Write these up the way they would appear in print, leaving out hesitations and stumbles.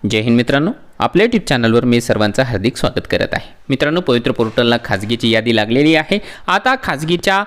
जय हिंद मित्रांनो, आपल्या यूट्यूब चॅनलवर मी सर्वांचं हार्दिक स्वागत करत आहे। मित्रांनो, पवित्र पोर्टलला खाजगीची यादी लागलेली आहे। आता खाजगीच्या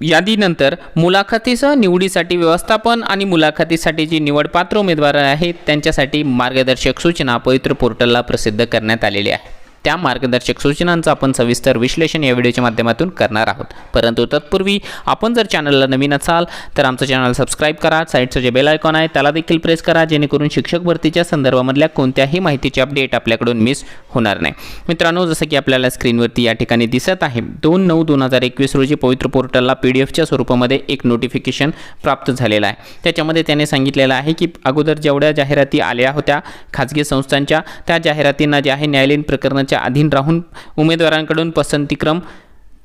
यादीनंतर मुलाखतीसह निवडीसाठी व्यवस्थापन आणि मुलाखतीसाठी जी निवडपात्र उमेदवार आहेत त्यांच्यासाठी मार्गदर्शक सूचना पवित्र पोर्टलला प्रसिद्ध करण्यात आलेली आहे। त्या मार्गदर्शक सूचनांचं आपण सविस्तर विश्लेषण या व्हिडिओच्या माध्यमातून करणार आहोत। परंतु तत्पूर्वी आपण जर चॅनलला नवीन असाल तर आमचं चॅनल सबस्क्राइब करा, साइडचं जे बेल आयकॉन आहे त्याला देखील प्रेस करा, जेणेकरून शिक्षक भरतीच्या संदर्भामधल्या कोणत्याही माहितीचे अपडेट आपल्याकडून मिस होणार नाही। मित्रांनो, जसं की आपल्याला स्क्रीनवरती या ठिकाणी दिसत आहे 2/9/2021 रोजी पवित्र पोर्टलला पीडीएफच्या स्वरूपामध्ये एक नोटिफिकेशन प्राप्त झालेलं आहे। त्याच्यामध्ये त्याने सांगितलेलं आहे की अगोदर जेवढ्या जाहिराती आल्या होत्या खाजगी संस्थांच्या त्या जाहिरातींना जे आहे न्यायालयीन प्रकरणाच्या अधीन राहून उमेदवारांकडून पसंतीक्रम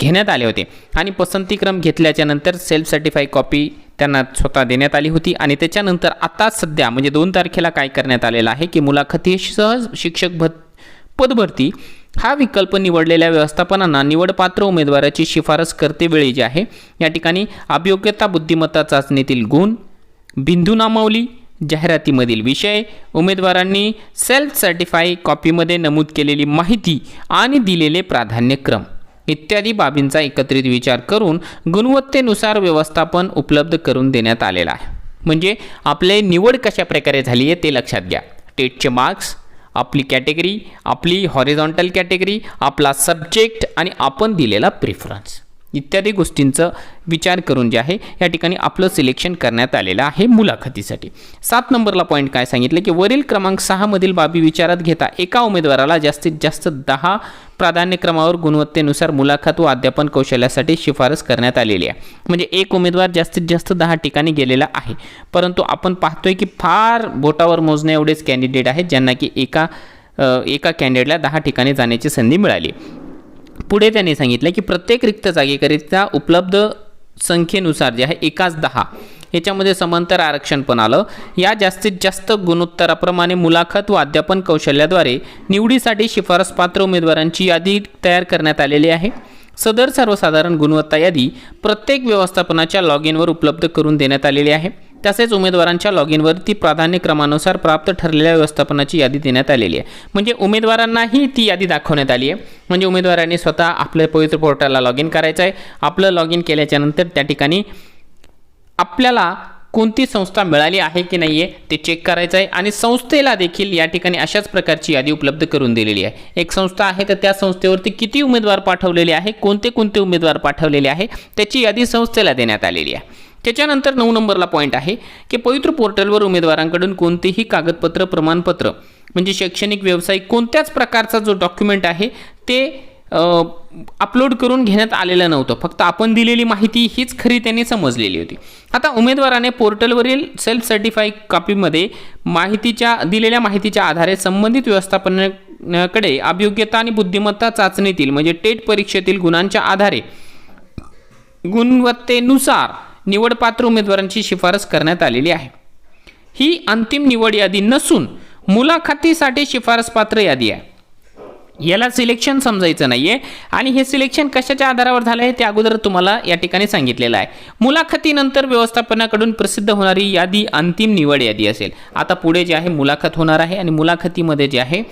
घेण्यात आले होते आणि पसंतीक्रम घेतल्याच्या नंतर सेल्फ सर्टिफाईड कॉपी त्यांना स्वतः देण्यात आली होती। आणि त्याच्यानंतर आता सध्या म्हणजे 2 तारखेला काय करण्यात आलेलं आहे की मुलाखतीसह शिक्षक पदभरती हा विकल्प निवडलेल्या व्यवस्थापनांना निवडपात्र उमेदवाराची शिफारस करते वेळी जे आहे या ठिकाणी अभियोग्यता बुद्धिमत्ता चाचणीतील गुण, बिंदू नामावली, जाहिरातीमधील विषय, उमेदवारांनी सेल्फ सर्टिफाईड कॉपीमध्ये नमूद केलेली माहिती आणि दिलेले प्राधान्यक्रम इत्यादी बाबींचा एकत्रित विचार करून गुणवत्तेनुसार व्यवस्थापन उपलब्ध करून देण्यात आलेला आहे। म्हणजे आपले निवड कशा प्रकारे झाली आहे ते लक्षात घ्या। टेटचे मार्क्स, आपली कॅटेगरी, आपली हॉरिझॉन्टल कॅटेगरी, आपला सब्जेक्ट आणि आपण दिलेला प्रेफरन्स इत्यादी गोष्टींचा विचार करून जे आहे या ठिकाणी आपलं सिलेक्शन करण्यात आलेलं आहे मुलाखतीसाठी। 7 नंबरला पॉईंट काय सांगितलं की वरील क्रमांक 6 मधील बाबी विचारात घेता एका उमेदवाराला जास्तीत जास्त 10 प्राधान्यक्रमावर गुणवत्तेनुसार मुलाखत व अध्यापन कौशल्यासाठी शिफारस करण्यात आलेली आहे। म्हणजे एक उमेदवार जास्तीत जास्त 10 ठिकाणी गेलेला आहे, परंतु आपण पाहतोय की फार बोटावर मोजणे एवढेच कॅन्डिडेट आहेत ज्यांना की एका कॅन्डिडेटला 10 ठिकाणी जाण्याची संधी मिळाली। पुढे त्यांनी सांगितलं की प्रत्येक रिक्त जागेकरिता उपलब्ध संख्येनुसार जे आहे 1:10 याच्यामध्ये समांतर आरक्षण पण आलं। या जास्तीत जास्त गुणोत्तराप्रमाणे मुलाखत व अध्यापन कौशल्याद्वारे निवडीसाठी शिफारस पात्र उमेदवारांची यादी तयार करण्यात आलेली आहे। सदर सर्वसाधारण गुणवत्ता यादी प्रत्येक व्यवस्थापनाच्या लॉग इनवर उपलब्ध करून देण्यात आलेली आहे। तसेच उमेदवारांच्या लॉग इनवरती प्राधान्यक्रमानुसार प्राप्त ठरलेल्या व्यवस्थापनाची यादी देण्यात आलेली आहे। म्हणजे उमेदवारांनाही ती यादी दाखवण्यात आली आहे। म्हणजे उमेदवारांनी स्वतः आपल्या पवित्र पोर्टलला लॉग इन करायचं आहे। आपलं लॉग इन केल्याच्यानंतर त्या ठिकाणी आपल्याला कोणती संस्था मिळाली आहे की नाही आहे ते चेक करायचं आहे आणि संस्थेला देखील या ठिकाणी अशाच प्रकारची यादी उपलब्ध करून दिलेली आहे। एक संस्था आहे तर त्या संस्थेवरती किती उमेदवार पाठवलेले आहे, कोणते उमेदवार पाठवलेले आहे त्याची यादी संस्थेला देण्यात आलेली आहे। त्याच्यानंतर 9 नंबरला पॉईंट आहे की पवित्र पोर्टलवर उमेदवारांकडून कोणतेही कागदपत्र, प्रमाणपत्र म्हणजे शैक्षणिक, व्यावसायिक कोणत्याच प्रकारचा जो डॉक्युमेंट आहे ते अपलोड करून घेण्यात आलेलं नव्हतं। फक्त आपण दिलेली माहिती हीच खरी त्यांनी समजलेली होती। आता उमेदवाराने पोर्टलवरील सेल्फ सर्टिफाईड कॉपीमध्ये दिलेल्या माहितीच्या आधारे संबंधित व्यवस्थापनाकडे अभियोग्यता आणि बुद्धिमत्ता चाचणीतील म्हणजे टेट परीक्षेतील गुणांच्या आधारे गुणवत्तेनुसार निवडपात्र उमेदवारांची शिफारस करण्यात आलेली आहे। ही अंतिम निवड यादी नसून मुलाखतीसाठी शिफारस पात्र यादी आहे। याला सिलेक्शन समजायचं नाहीये आणि हे सिलेक्शन कशाच्या आधारावर झालं आहे ते अगोदर तुम्हाला या ठिकाणी सांगितलेलं आहे। मुलाखतीनंतर व्यवस्थापनाकडून प्रसिद्ध होणारी यादी अंतिम निवड यादी असेल। आता पुढे जे आहे मुलाखत होणार आहे आणि मुलाखतीमध्ये जे आहे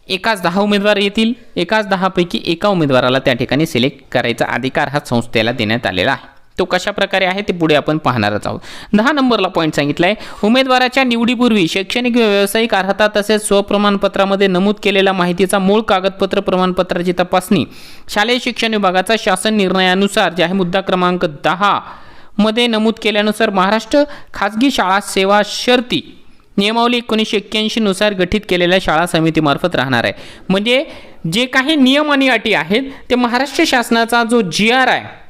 1:10 उमेदवार येतील। 1:10 पैकी एका उमेदवाराला त्या ठिकाणी सिलेक्ट करायचा अधिकार हा संस्थेला देण्यात आलेला आहे। तो कशा प्रकारे आहे ते पुढे आपण पाहणारच आहोत। 10 नंबरला पॉईंट सांगितलाय उमेदवाराच्या निवडीपूर्वी शैक्षणिक व व्यावसायिक अर्हता तसेच स्वप्रमाणपत्रामध्ये नमूद केलेल्या माहितीचा मूळ कागदपत्र प्रमाणपत्राची तपासणी शालेय शिक्षण विभागाचा शासन निर्णयानुसार जे आहे मुद्दा क्रमांक 10 मध्ये नमूद केल्यानुसार महाराष्ट्र खाजगी शाळा सेवा शर्ती नियमावली 1981 नुसार गठीत केलेल्या शाळा समितीमार्फत राहणार आहे। म्हणजे जे काही नियम आणि अटी आहेत ते महाराष्ट्र शासनाचा जो GR आहे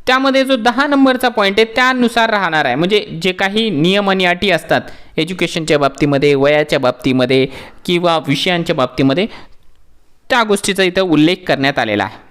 त्यामध्ये जो 10 नंबरचा पॉईंट आहे त्यानुसार राहणार आहे। म्हणजे जे काही नियम आणि अटी असतात एज्युकेशनच्या बाबतीमध्ये, वयाच्या बाबतीमध्ये किंवा विषयांच्या बाबतीमध्ये त्या गोष्टीचा इथं उल्लेख करण्यात आलेला आहे।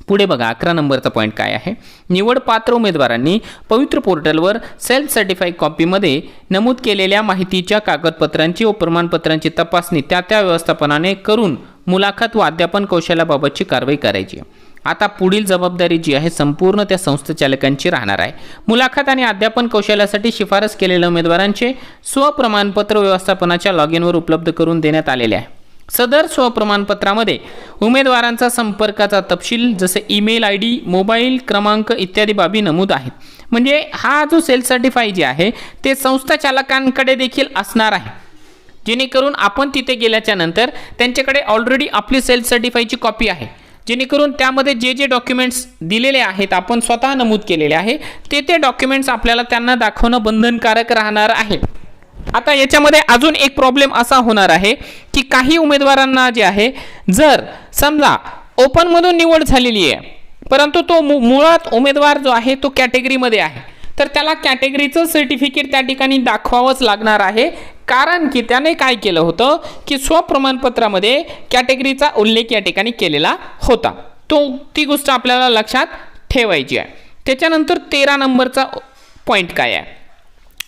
पुढे बघा 11 नंबरचा पॉईंट काय आहे, निवडपात्र उमेदवारांनी पवित्र पोर्टलवर सेल्फ सर्टिफाईड कॉपीमध्ये नमूद केलेल्या माहितीच्या कागदपत्रांची व प्रमाणपत्रांची तपासणी त्या व्यवस्थापनाने करून मुलाखत व अध्यापन कौशल्याबाबतची कारवाई करायची। आता पुढील जबाबदारी जी आहे संपूर्ण त्या संस्थाचालकांची राहणार आहे. मुलाखत आणि अध्यापन कौशल्यासाठी शिफारस केलेल्या उमेदवारांचे स्वप्रमाणपत्र व्यवस्थापनाच्या लॉग इनवर उपलब्ध करून देण्यात आलेले आहे. सदर स्वप्रमाणपत्रामध्ये उमेदवारांचा संपर्काचा तपशील जसे ईमेल आय डी, मोबाईल क्रमांक इत्यादी बाबी नमूद आहेत. म्हणजे हा जो सेल्फ सर्टिफाय जे आहे ते संस्थाचालकांकडे देखील असणार आहे, जेणेकरून आपण तिथे गेल्याच्या नंतर त्यांच्याकडे ऑलरेडी आपली सेल्फ सर्टिफायची कॉपी आहे, जेणेकरून त्यामध्ये जे जे डॉक्युमेंट्स दिलेले आहेत आपण स्वतः नमूद केलेले आहे ते डॉक्युमेंट्स आपल्याला त्यांना दाखवणं बंधनकारक राहणार आहे. आता याच्यामध्ये अजून एक प्रॉब्लेम असा होणार आहे की काही उमेदवारांना जे आहे, जर समजा ओपनमधून निवड झालेली आहे परंतु तो मुळात उमेदवार जो आहे तो कॅटेगरीमध्ये आहे, तर त्याला कॅटेगरीचं सर्टिफिकेट त्या ठिकाणी दाखवावंच लागणार आहे. कारण की त्याने काय केलं होतं की स्वप्रमाणपत्रामध्ये कॅटेगरीचा उल्लेख या ठिकाणी केलेला होता. ती गोष्ट आपल्याला लक्षात ठेवायची आहे. त्याच्यानंतर 13 नंबरचा पॉईंट काय आहे,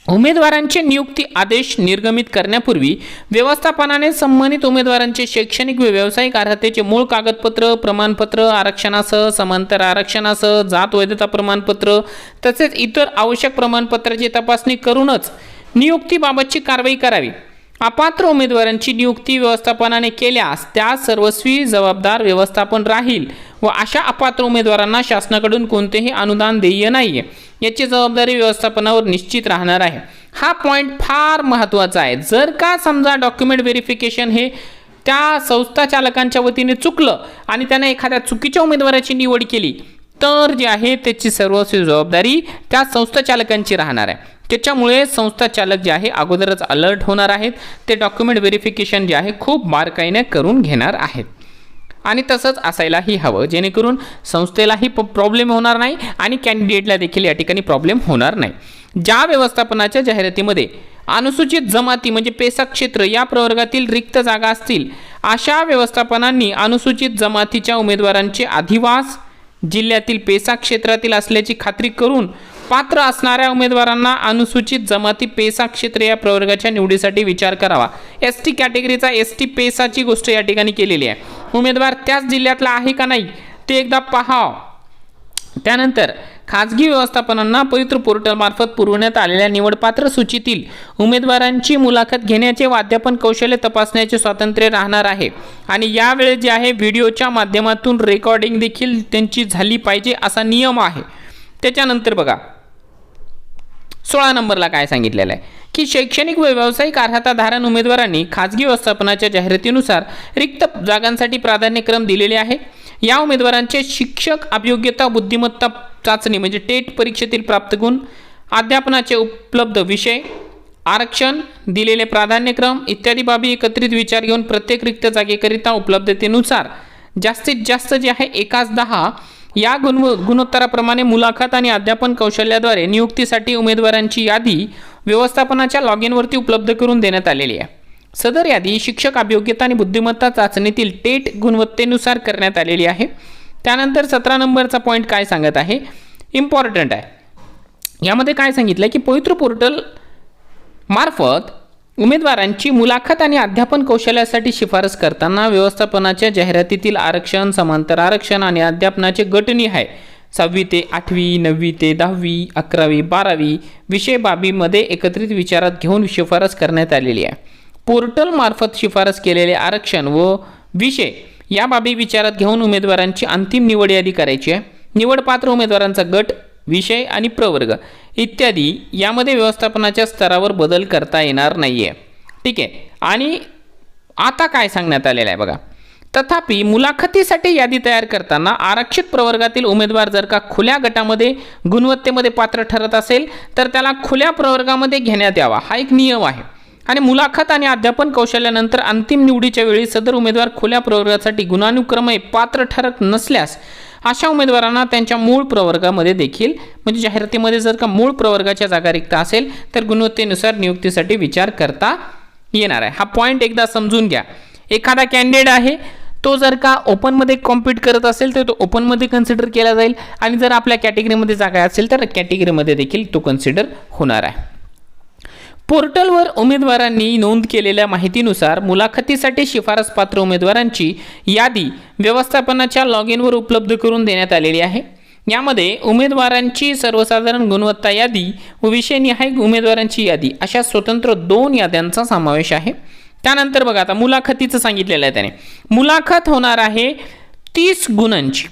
उमेदवारांचे नियुक्ती आदेश निर्गमित करण्यापूर्वी व्यवस्थापनाने संबंधित उमेदवारांचे शैक्षणिक व व्यावसायिक अर्हतेचे मूळ कागदपत्र, प्रमाणपत्र, आरक्षणासह, समांतर आरक्षणासह, जात वैधता प्रमाणपत्र तसेच इतर आवश्यक प्रमाणपत्राची तपासणी करूनच नियुक्तीबाबतची कारवाई करावी. अपात्र उमेदवारांची नियुक्ती व्यवस्थापनाने केल्यास त्या सर्वस्वी जबाबदार व्यवस्थापन राहील व अशा अपात्र उमेदवारांना शासनाकडून कोणतेही अनुदान देय नाहीये याची जबाबदारी व्यवस्थापनावर निश्चित राहणार आहे. हा पॉईंट फार महत्त्वाचा आहे. जर का समजा डॉक्युमेंट व्हेरिफिकेशन हे त्या संस्था चालकांच्या वतीने चुकलं आणि त्याने एखाद्या चुकीच्या उमेदवाराची निवड केली तर जे आहे त्याची सर्वस्वी जबाबदारी त्या संस्था चालकांची राहणार आहे. त्याच्यामुळे संस्था चालक जे आहे अगोदरच अलर्ट होणार आहेत. ते डॉक्युमेंट व्हेरिफिकेशन जे आहे खूप बारकाईने करून घेणार आहेत आणि तसंच असायलाही हवं, जेणेकरून संस्थेलाही प्रॉब्लेम होणार नाही आणि कॅन्डिडेटला देखील या ठिकाणी प्रॉब्लेम होणार नाही. ज्या व्यवस्थापनाच्या जाहिरातीमध्ये अनुसूचित जमाती म्हणजे पेसा क्षेत्र या प्रवर्गातील रिक्त जागा असतील अशा व्यवस्थापनांनी अनुसूचित जमातीच्या उमेदवारांचे अधिवास जिल्ह्यातील पेसा क्षेत्रातील असल्याची खात्री करून पात्र असणाऱ्या उमेदवारांना अनुसूचित जमाती पेसा क्षेत्र या प्रवर्गाच्या निवडीसाठी विचार करावा. एस टी कॅटेगरीचा एस टी पेसाची गोष्ट या ठिकाणी केलेली आहे. उमेदवार त्याच जिल्ह्यातला आहे का नाही ते एकदा पहा. त्यानंतर खाजगी व्यवस्थापनांना पवित्र पोर्टलमार्फत पुरवण्यात आलेल्या निवडपात्र सूचीतील उमेदवारांची मुलाखत घेण्याचे व अध्यापन कौशल्य तपासण्याचे स्वातंत्र्य राहणार आहे आणि यावेळी जे आहे व्हिडिओच्या माध्यमातून रेकॉर्डिंग देखील त्यांची झाली पाहिजे असा नियम आहे. त्याच्यानंतर बघा 16 नंबरला काय सांगितलेलं आहे की शैक्षणिक व व्यावसायिक अर्हताधारण उमेदवारांनी खाजगी व्यवस्थापनाच्या जाहिरातीनुसार रिक्त जागांसाठी प्राधान्यक्रम दिलेले आहे. या उमेदवारांचे शिक्षक अभियोग्यता बुद्धिमत्ता चाचणी म्हणजे टेट परीक्षेतील प्राप्त गुण, अध्यापनाचे उपलब्ध विषय, आरक्षण, दिलेले प्राधान्यक्रम इत्यादी बाबी एकत्रित विचार घेऊन प्रत्येक रिक्त जागेकरिता उपलब्धतेनुसार जास्तीत जास्त जे आहे 1:10 या गुणोत्तराप्रमाणे मुलाखत आणि अध्यापन कौशल्याद्वारे नियुक्तीसाठी उमेदवारांची यादी व्यवस्थापनाच्या लॉग इनवरती उपलब्ध करून देण्यात आलेली आहे. सदर यादी शिक्षक अभियोग्यता आणि बुद्धिमत्ता चाचणीतील टेट गुणवत्तेनुसार करण्यात आलेली आहे. त्यानंतर 17 नंबरचा पॉईंट काय सांगत आहे, इम्पॉर्टंट आहे. यामध्ये काय सांगितलं की पवित्र पोर्टल मार्फत उमेदवारांची मुलाखत आणि अध्यापन कौशल्यासाठी शिफारस करताना व्यवस्थापनाच्या जाहिरातीतील आरक्षण, समांतर आरक्षण आणि अध्यापनाचे गटनिहाय 6वी ते 8वी, 9वी ते 10वी, 11वी, 12वी विषय बाबीमध्ये एकत्रित विचारात घेऊन शिफारस करण्यात आलेली आहे. पोर्टलमार्फत शिफारस केलेले आरक्षण व विषय या बाबी विचारात घेऊन उमेदवारांची अंतिम निवड यादी करायची आहे. निवडपात्र उमेदवारांचा गट, विषय आणि प्रवर्ग इत्यादी यामध्ये व्यवस्थापनाच्या स्तरावर बदल करता येणार नाही आहे. ठीक आहे. आणि आता काय सांगण्यात आलेलं आहे बघा, तथापि मुलाखतीसाठी यादी तयार करताना आरक्षित प्रवर्गातील उमेदवार जर का खुल्या गटामध्ये गुणवत्तेमध्ये पात्र ठरत असेल तर त्याला खुल्या प्रवर्गामध्ये घेण्यात यावा, हा एक नियम आहे. आणि मुलाखत आणि अध्यापन कौशल्यानंतर अंतिम निवडीच्या वेळी सदर उमेदवार खुल्या प्रवर्गासाठी गुणानुक्रमे पात्र ठरत नसल्यास अशा उमेदवारांना त्यांच्या मूळ प्रवर्गामध्ये देखील म्हणजे जाहिरातीमध्ये जर का मूळ प्रवर्गाच्या जागा रिक्त असेल तर गुणवत्तेनुसार नियुक्तीसाठी विचार करता येणार आहे. हा पॉईंट एकदा समजून घ्या. एखादा कॅन्डिडेट आहे तो जर का ओपनमध्ये कॉम्पीट करत असेल तर तो ओपनमध्ये कन्सिडर केला जाईल आणि जर आपल्या कॅटेगरीमध्ये जागा असेल तर कॅटेगरीमध्ये देखील तो कन्सिडर होणार आहे. पोर्टलवर उमेदवारांनी नोंद केलेल्या माहितीनुसार मुलाखतीसाठी शिफारसपात्र उमेदवारांची यादी व्यवस्थापनाच्या लॉग इनवर उपलब्ध करून देण्यात आलेली आहे। यामध्ये उमेदवारांची सर्वसाधारण गुणवत्ता यादी व विषयनिहाय उमेदवारांची यादी अशा स्वतंत्र 2 याद्यांचा समावेश आहे। त्यानंतर बघा, आता मुलाखतीचं सांगितलेलं आहे त्याने, मुलाखत होणार आहे 30 गुणांची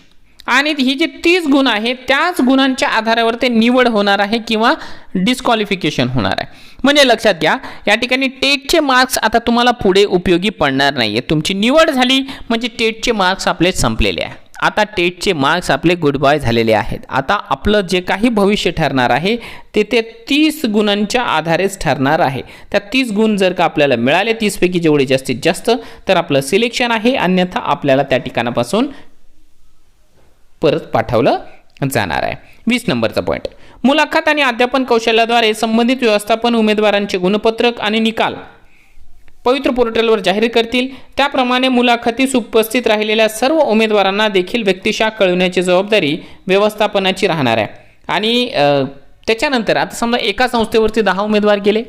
आणि ही जी 30 गुण आहे त्याच गुणांच्या आधारावर ते निवड होणार आहे किंवा डिस्क्वालिफिकेशन होणार आहे। म्हणजे लक्षात घ्या, या ठिकाणी टेटचे मार्क्स आता तुम्हाला पुढे उपयोगी पडणार नाही आहे। तुमची निवड झाली म्हणजे टेटचे मार्क्स आपले संपलेले आहे। आता टेटचे मार्क्स आपले गुड बाय झालेले आहेत। आता आपलं जे काही भविष्य ठरणार आहे ते 30 गुणांच्या आधारेच ठरणार आहे। त्या 30 गुण जर का आपल्याला मिळाले, 30 पैकी जेवढे जास्तीत जास्त, तर आपलं सिलेक्शन आहे, अन्यथा आपल्याला त्या ठिकाणापासून परत पाठवलं जाणार आहे। 20 नंबरचा पॉईंट, मुलाखत आणि अध्यापन कौशल्याद्वारे संबंधित व्यवस्थापन उमेदवारांचे गुणपत्रक आणि निकाल पवित्र पोर्टलवर जाहीर करतील। त्याप्रमाणे मुलाखतीस उपस्थित राहिलेल्या सर्व उमेदवारांना देखील व्यक्तिशः कळवण्याची जबाबदारी व्यवस्थापनाची राहणार आहे। आणि त्याच्यानंतर आता समजा एका संस्थेवरती 10 उमेदवार गेले,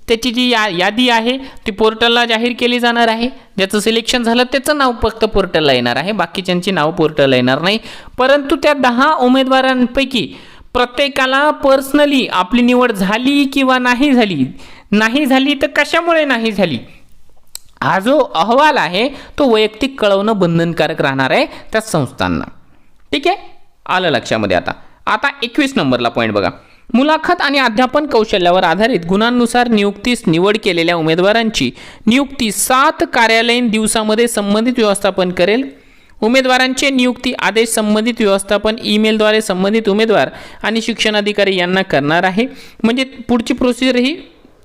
त्याची जी यादी आहे ती पोर्टलला जाहीर केली जाणार आहे। ज्याचं सिलेक्शन झालं त्याचं नाव फक्त पोर्टलला येणार आहे, बाकीच्यांची नाव पोर्टलला येणार नाही। परंतु त्या 10 उमेदवारांपैकी प्रत्येकाला पर्सनली आपली निवड झाली किंवा नाही झाली तर कशामुळे नाही झाली, हा जो अहवाल आहे तो वैयक्तिक कळवणं बंधनकारक राहणार आहे त्या संस्थांना। ठीक आहे, आलं लक्षामध्ये। आता 21 नंबरला पॉईंट बघा, मुलाखत आणि अध्यापन कौशल्यावर आधारित गुणांनुसार नियुक्तीस निवड केलेल्या उमेदवारांची नियुक्ती 7 कार्यालयीन दिवसामध्ये संबंधित व्यवस्थापन करेल। उमेदवारांचे नियुक्ती आदेश संबंधित व्यवस्थापन ईमेलद्वारे संबंधित उमेदवार आणि शिक्षणाधिकारी यांना करणार आहे। म्हणजे पुढची प्रोसिजर ही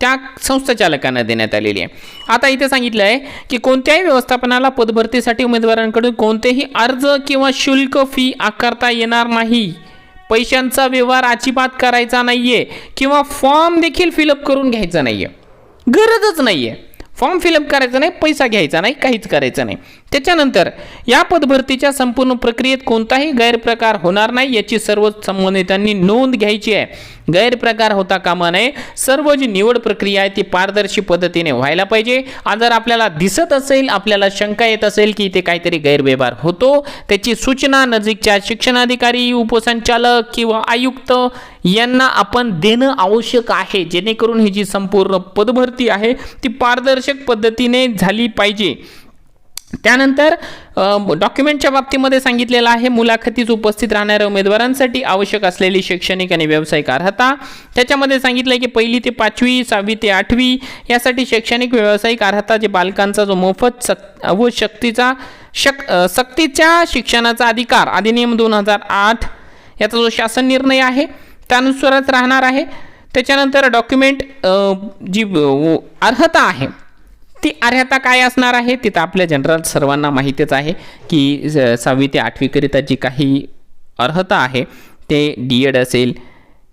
त्या संस्थाचालकांना देण्यात आलेली आहे। आता इथे सांगितलं आहे की कोणत्याही व्यवस्थापनाला पदभरतीसाठी उमेदवारांकडून कोणतेही अर्ज किंवा शुल्क फी आकारता येणार नाही, पैशांचा व्यवहार अजिबात करायचा नाहीये किंवा फॉर्म देखील फिलअप करून घ्यायचा नाहीये, गरजच नाहीये। फॉर्म फिलअप करायचा नाही, पैसा घ्यायचा नाही, काहीच करायचं नाही। त्याच्यानंतर या पदभरतीच्या संपूर्ण प्रक्रियेत कोणताही गैरप्रकार होणार नाही याची सर्व संबंधितांनी नोंद घ्यायची आहे। गैरप्रकार होता कामा नये। सर्व जी निवड प्रक्रिया आहे ती पारदर्शी पद्धतीने व्हायला पाहिजे। जर आपल्याला दिसत असेल, आपल्याला शंका येत असेल की इथे काहीतरी गैरव्यवहार होतो, त्याची सूचना नजीकच्या शिक्षणाधिकारी, उपसंचालक किंवा आयुक्त यांना आपण देणं आवश्यक आहे, जेणेकरून ही जी संपूर्ण पदभरती आहे ती पारदर्शक पद्धतीने झाली पाहिजे। त्यानंतर डॉक्युमेंटच्या बाबतीमध्ये सांगितलेलं आहे, मुलाखतीस उपस्थित राहणाऱ्या उमेदवारांसाठी आवश्यक असलेली शैक्षणिक आणि व्यावसायिक अर्हता। त्याच्यामध्ये सांगितलं की 1ली ते 5वी, 6वी ते 8वी यासाठी शैक्षणिक व्यावसायिक अर्हता, जे बालकांचा जो मोफत व सक्तीच्या शिक्षणाचा अधिकार अधिनियम 2008 याचा जो शासन निर्णय आहे त्यानुसारच राहणार आहे। त्याच्यानंतर डॉक्युमेंट जी अर्हता आहे ती अर्हता काय असणार आहे ती तर आपल्या जनरल सर्वांना माहितीच आहे की 6वी ते 8वी करिता जी काही अर्हता आहे ते डी.एड असेल,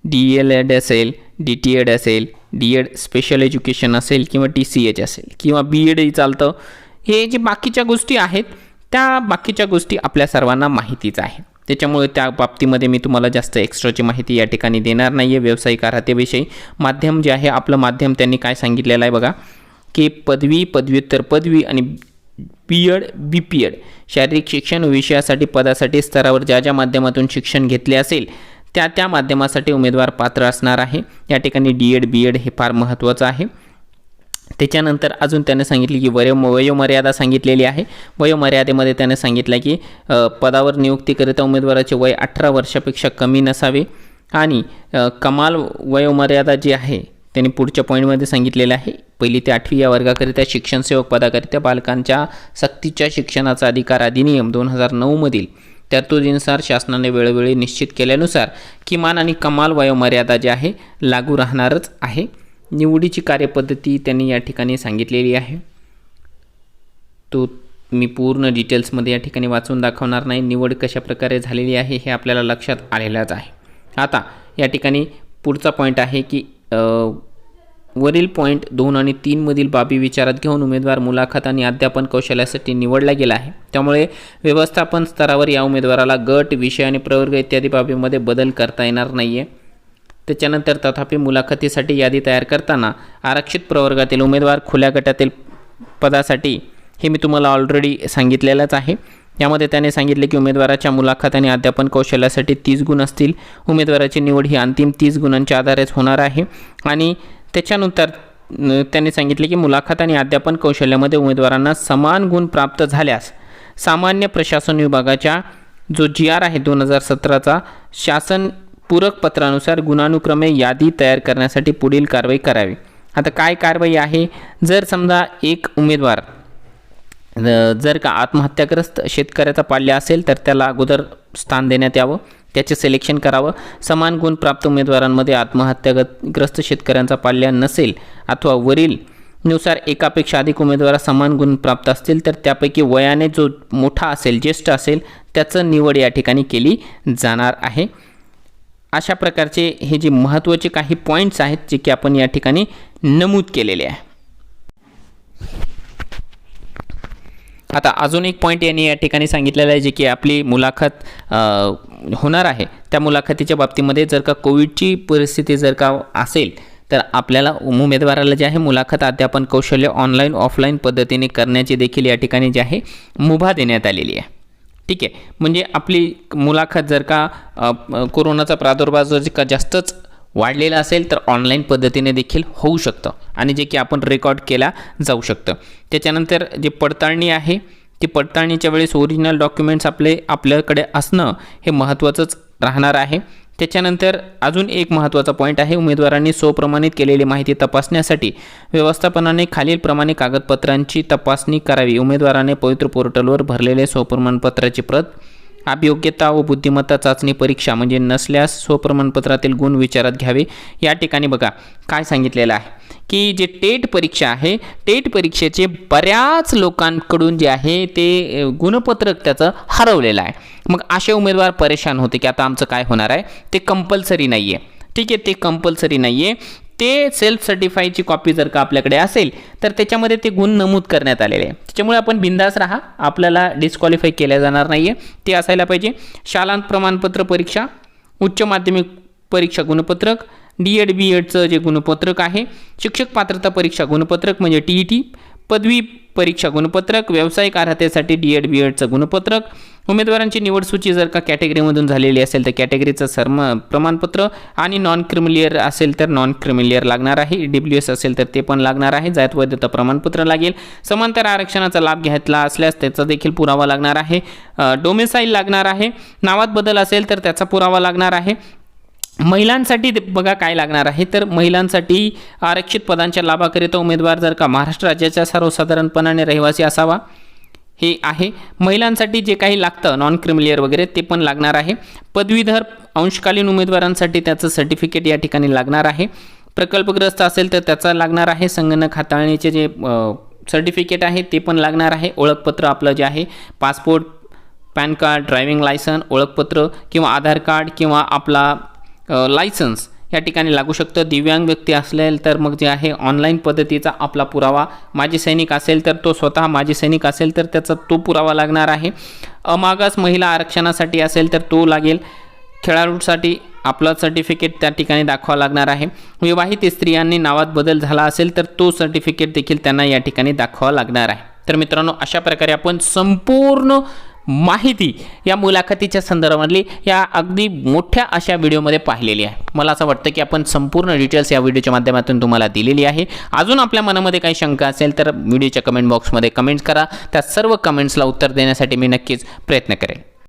डी.एल.एड असेल, डी.टी.एड असेल, डी.एड स्पेशल एज्युकेशन असेल किंवा टी.सी.एच असेल किंवा बी.एडही चालतं। हे जे बाकीच्या गोष्टी आहेत त्या बाकीच्या गोष्टी आपल्या सर्वांना माहितीच आहे, त्याच्यामुळे त्या बाबतीमध्ये मी तुम्हाला जास्त एक्स्ट्राची माहिती या ठिकाणी देणार नाही आहे। व्यावसायिक अर्हतेविषयी माध्यम जे आहे आपलं माध्यम त्यांनी काय सांगितलेलं आहे बघा की पदवी, पदव्युत्तर पदवी आणि बी.एड, बी.पी.एड शारीरिक शिक्षण विषयासाठी पदासाठी स्तरावर ज्या माध्यमातून शिक्षण घेतले असेल त्या माध्यमासाठी उमेदवार पात्र असणार आहे। या ठिकाणी डी.एड, बी.एड हे फार महत्त्वाचं आहे। त्याच्यानंतर अजून त्याने सांगितले की वयोमर्यादा सांगितलेली आहे। वयोमर्यादेमध्ये त्याने सांगितलं की पदावर नियुक्तीकरिता उमेदवाराचे वय 18 वर्षापेक्षा कमी नसावे आणि कमाल वयोमर्यादा जी आहे त्यांनी पुढच्या पॉईंटमध्ये सांगितलेलं आहे 1ली ते 8वी या वर्गाकरिता शिक्षण सेवक पदाकरिता बालकांच्या सक्तीच्या शिक्षणाचा अधिकार अधिनियम 2009 मधील तरतुदीनुसार शासनाने वेळोवेळी निश्चित केल्यानुसार किमान आणि कमाल वयोमर्यादा जी आहे लागू राहणारच आहे। निवडीची कार्यपद्धती त्यांनी या ठिकाणी सांगितलेली आहे, तो मी पूर्ण डिटेल्समध्ये या ठिकाणी वाचून दाखवणार नाही। निवड कशा प्रकारे झालेली आहे हे आपल्याला लक्षात आलेलंच आहे। आता या ठिकाणी पुढचा पॉईंट आहे की वरील पॉईंट 2 आणि 3 मधील बाबी विचारात घेऊन उमेदवार मुलाखत आणि अध्यापन कौशल्यासाठी निवडला गेला आहे, त्यामुळे व्यवस्थापन स्तरावर या उमेदवाराला गट, विषय आणि प्रवर्ग इत्यादी बाबीमध्ये बदल करता येणार नाही आहे। त्याच्यानंतर तथापि मुलाखतीसाठी यादी तयार करताना आरक्षित प्रवर्गातील उमेदवार, खुल्या गटातील पदासाठी, हे मी तुम्हाला ऑलरेडी सांगितलेलंच आहे. यामध्ये त्याने सांगितले की उमेदवाराच्या मुलाखत आणि अध्यापन कौशल्यासाठी 30 गुण असतील. उमेदवाराची निवड ही अंतिम 30 गुणांच्या आधारेच होणार आहे. आणि त्याच्यानंतर त्यांनी सांगितले की मुलाखत आणि अध्यापन कौशल्यामध्ये उमेदवारांना समान गुण प्राप्त झाल्यास सामान्य प्रशासन विभागाच्या जो GR आहे 2017चा शासन पूरक पत्रानुसार गुणानुक्रमे यादी तयार करण्यासाठी पुढील कारवाई करावी. आता काय कारवाई आहे? जर समजा एक उमेदवार जर का आत्महत्याग्रस्त शेतकऱ्याचा पाल्य असेल तर त्याला अगोदर स्थान देण्यात यावं, त्याचे सिलेक्शन करावं. समान गुण प्राप्त उमेदवारांमध्ये आत्महत्याग्रस्त शेतकऱ्यांचा पाल्य नसेल अथवा वरील नुसार एकापेक्षा अधिक उमेदवार समान गुण प्राप्त असतील तर त्यापैकी वयाने जो मोठा असेल, ज्येष्ठ असेल, त्याचं निवड या ठिकाणी केली जाणार आहे. अशा प्रकारचे हे जे महत्त्वाचे काही पॉईंट्स आहेत जे की आपण या ठिकाणी नमूद केलेले आहे. आता अजून एक पॉईंट यांनी या ठिकाणी सांगितलेलं आहे जे की आपली मुलाखत होणार आहे त्या मुलाखतीच्या बाबतीमध्ये जर का कोविडची परिस्थिती जर का असेल तर आपल्याला उमेदवाराला जे आहे मुलाखत अध्यापन कौशल्य ऑनलाईन ऑफलाईन पद्धतीने करण्याची देखील या ठिकाणी जे आहे मुभा देण्यात आलेली आहे. ठीक आहे, म्हणजे आपली मुलाखत जर का कोरोनाचा प्रादुर्भाव जर का जास्तच वाढलेला असेल तर ऑनलाईन पद्धतीने देखील होऊ शकतं आणि जे की आपण रेकॉर्ड केला जाऊ शकतं. त्याच्यानंतर जे पडताळणी आहे ती पडताळणीच्या वेळेस ओरिजिनल डॉक्युमेंट्स आपल्याकडे असणं हे महत्त्वाचंच राहणार आहे. त्याच्यानंतर अजून एक महत्त्वाचा पॉईंट आहे, उमेदवारांनी स्वप्रमाणित केलेली माहिती तपासण्यासाठी व्यवस्थापनाने खालीलप्रमाणे कागदपत्रांची तपासणी करावी. उमेदवाराने पवित्र पोर्टलवर भरलेले स्वप्रमाणपत्राची प्रत, अभियोग्यता व बुद्धिमत्ता चाचणी परीक्षा म्हणजे नसल्यास स्वप्रमाणपत्रातील गुण विचारात घ्यावे. या ठिकाणी बघा काय सांगितलेलं आहे की जे टेट परीक्षा आहे, टेट परीक्षेचे बऱ्याच लोकांकडून जे आहे ते गुणपत्रक त्याचं हरवलेलं आहे. मग असे उमेदवार परेशान होते की आता आमचं काय होणार आहे. ते कंपल्सरी नाही आहे. ठीक आहे, ते कंपल्सरी नाही आहे. ते सेल्फ सर्टिफाईची कॉपी जर का आपल्याकडे असेल तर त्याच्यामध्ये ते गुण नमूद करण्यात आलेले आहे. त्याच्यामुळे आपण बिंदास राहा, आपल्याला डिस्क्वालिफाय केल्या जाणार नाही आहे. ते असायला पाहिजे. शालांत प्रमाणपत्र परीक्षा, उच्च माध्यमिक परीक्षा गुणपत्रक, DED BEdचं जे गुणपत्रक आहे, शिक्षक पात्रता परीक्षा गुणपत्रक म्हणजे TET, पदवी परीक्षा गुणपत्रक, व्यावसायिक अर्हतेसाठी DED BEdचं गुणपत्रक, उमेदवारांची निवड सूची जर का कॅटेगरीमधून झालेली असेल तर कॅटेगरीचं प्रमाणपत्र आणि नॉन क्रिमिलियर असेल तर नॉन क्रिमिलियर लागणार आहे. EWS असेल तर ते पण लागणार आहे. जात वैधता प्रमाणपत्र लागेल. समांतर आरक्षणाचा लाभ घेतला असल्यास त्याचा देखील पुरावा लागणार आहे. डोमेसाईल लागणार आहे. नावात बदल असेल तर त्याचा पुरावा लागणार आहे. महिलांसाठी बघा काय लागणार आहे तर महिलांसाठी आरक्षित पदांच्या लाभाकरिता उमेदवार जर का महाराष्ट्र राज्याच्या सर्वसाधारणपणाने रहिवासी असावा हे आहे. महिलांसाठी जे काही लागतं नॉन क्रिमिलियर वगैरे ते पण लागणार आहे. पदवीधर अंशकालीन उमेदवारांसाठी त्याचं सर्टिफिकेट या ठिकाणी लागणार आहे. प्रकल्पग्रस्त असेल तर त्याचा लागणार आहे. संगणक हाताळणीचे जे सर्टिफिकेट आहे ते पण लागणार आहे. ओळखपत्र आपलं जे आहे passport, PAN card, driving licence, ओळखपत्र किंवा आधार कार्ड किंवा आपला लायसन्स या ठिकाणी लागू शकतं. दिव्यांग व्यक्ती असेल तर मग जे आहे ऑनलाईन पद्धतीचा आपला पुरावा, माजी सैनिक असेल तर तो स्वतः माजी सैनिक असेल तर त्याचा तो पुरावा लागणार आहे. अमागास महिला आरक्षणासाठी असेल तर तो लागेल. खेळाडूसाठी आपलं सर्टिफिकेट त्या ठिकाणी दाखवावं लागणार आहे. विवाहित स्त्रियांनी नावात बदल झाला असेल तर तो सर्टिफिकेट देखील त्यांना या ठिकाणी दाखवावं लागणार आहे. तर मित्रांनो, अशा प्रकारे आपण संपूर्ण माहिती या मुलाखतीच्या संदर्भातली या अगदी मोठ्या अशा व्हिडिओमध्ये पाहिलेली आहे. मला असं वाटतं की आपण संपूर्ण डिटेल्स या व्हिडिओच्या माध्यमातून तुम्हाला दिलेली आहे. अजून आपल्या मनामध्ये काही शंका असेल तर व्हिडिओच्या कमेंट बॉक्समध्ये कमेंट्स करा. त्या सर्व कमेंट्सला उत्तर देण्यासाठी मी नक्कीच प्रयत्न करेन.